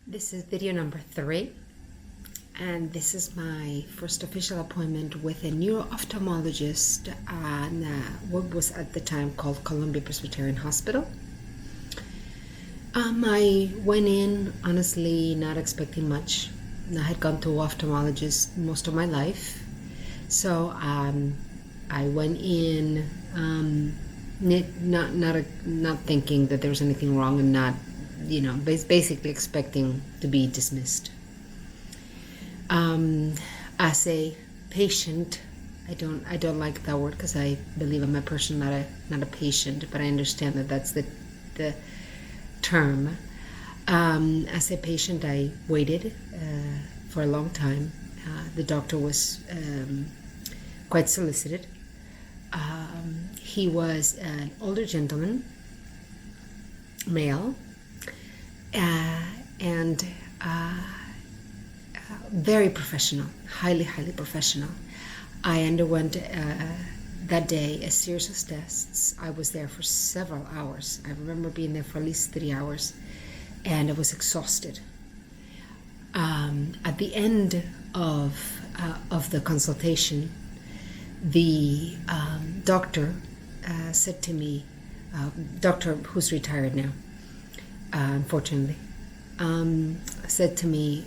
This is video number 3, and this is my first official appointment with a neuro-ophthalmologist on what was at the time called Columbia Presbyterian Hospital. I went in honestly not expecting much. I had gone to ophthalmologists most of my life, so I went in not thinking that there was anything wrong, and not basically expecting to be dismissed. As a patient, I don't like that word because I believe I'm a person, not a patient, but I understand that that's the term. As a patient, I waited for a long time. The doctor was quite solicited. He was an older gentleman, male, and very professional, highly professional. I underwent that day a series of tests. I was there for several hours. I remember being there for at least 3 hours, and I was exhausted. At the end of the consultation, the doctor said to me, doctor who's retired now, unfortunately, said to me,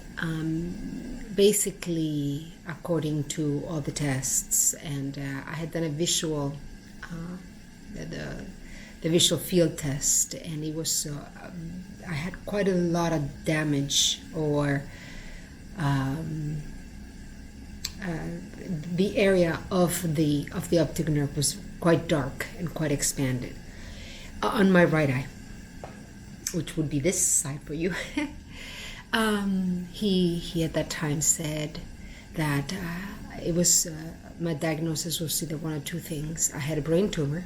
basically, according to all the tests, and I had done a visual, the visual field test, and it was, I had quite a lot of damage, or the area of the optic nerve was quite dark and quite expanded on my right eye, which would be this side for you. He at that time said that it was my diagnosis was either one or two things. I had a brain tumor,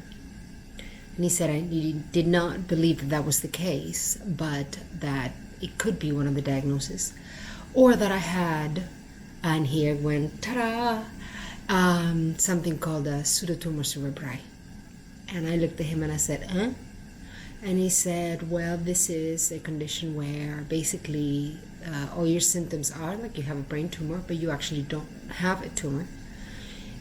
and he said he did not believe that was the case, but that it could be one of the diagnoses, or that I had, and here went ta-da, something called a Pseudotumor Cerebri. And I looked at him and I said, And he said, well, this is a condition where basically all your symptoms are like you have a brain tumor, but you actually don't have a tumor,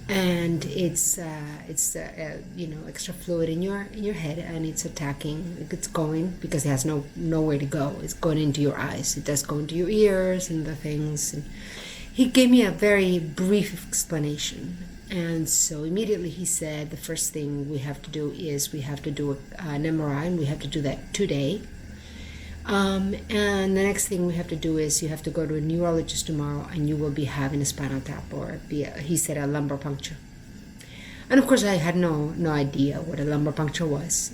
and it's extra fluid in your head, and it's attacking. It's going, because it has nowhere to go. It's going into your eyes. It does go into your ears and the things. And he gave me a very brief explanation. And so immediately he said, the first thing we have to do is we have to do an MRI, and we have to do that today. And the next thing we have to do is you have to go to a neurologist tomorrow, and you will be having a spinal tap, or he said a lumbar puncture. And of course I had no idea what a lumbar puncture was.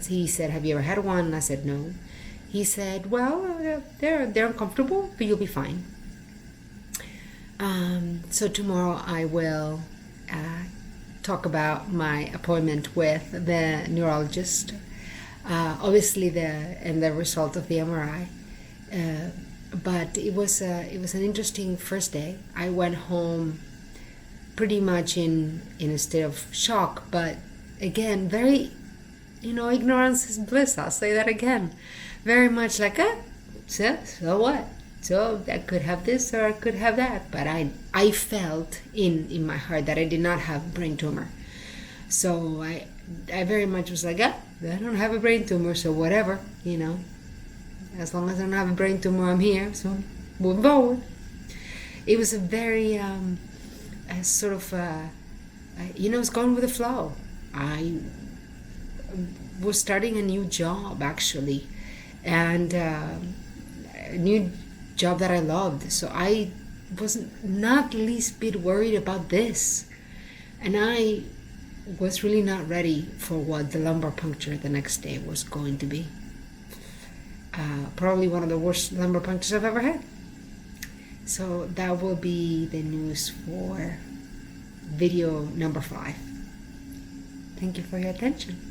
He said, have you ever had one? And I said, no. He said, well, they're uncomfortable, but you'll be fine. So tomorrow I will talk about my appointment with the neurologist, obviously the result of the MRI. But it was an interesting first day. I went home pretty much in a state of shock, but again, very, ignorance is bliss. I'll say that again. Very much like, so what? So I could have this or I could have that, but I felt in my heart that I did not have a brain tumor. So I very much was like, I don't have a brain tumor, so whatever, as long as I don't have a brain tumor, I'm here. So moving forward, it was a very sort of it's going with the flow. I was starting a new job actually, and a new job that I loved, so I wasn't not least bit worried about this, and I was really not ready for what the lumbar puncture the next day was going to be. Probably one of the worst lumbar punctures I've ever had. So that will be the news for video number 5. Thank you for your attention.